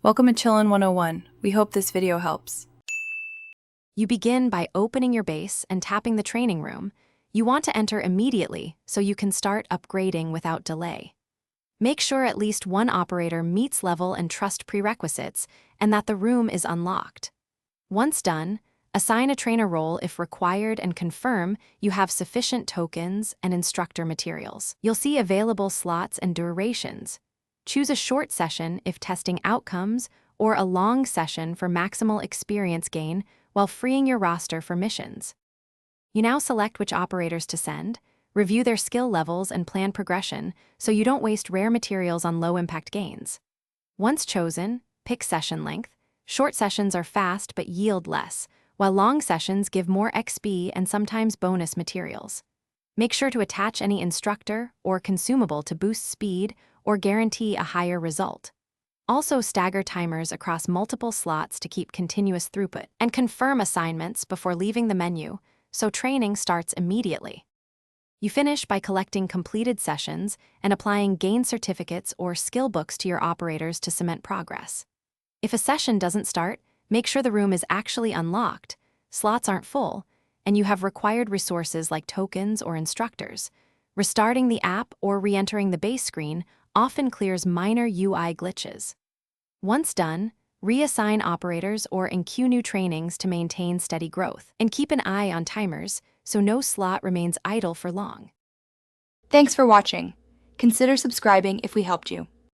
Welcome to Chillin' 101. We hope this video helps. You begin by opening your base and tapping the training room. You want to enter immediately so you can start upgrading without delay. Make sure at least one operator meets level and trust prerequisites and that the room is unlocked. Once done, assign a trainer role if required and confirm you have sufficient tokens and instructor materials. You'll see available slots and durations. Choose a short session if testing outcomes or a long session for maximal experience gain while freeing your roster for missions. You now select which operators to send, review their skill levels and plan progression so you don't waste rare materials on low-impact gains. Once chosen, pick session length. Short sessions are fast but yield less, while long sessions give more XP and sometimes bonus materials. Make sure to attach any instructor or consumable to boost speed or guarantee a higher result. Also stagger timers across multiple slots to keep continuous throughput, and confirm assignments before leaving the menu, so training starts immediately. You finish by collecting completed sessions and applying gain certificates or skill books to your operators to cement progress. If a session doesn't start, make sure the room is actually unlocked, slots aren't full, and you have required resources like tokens or instructors. Restarting the app or re-entering the base screen often clears minor UI glitches. Once done, reassign operators or enqueue new trainings to maintain steady growth, and keep an eye on timers so no slot remains idle for long. Thanks for watching. Consider subscribing if we helped you.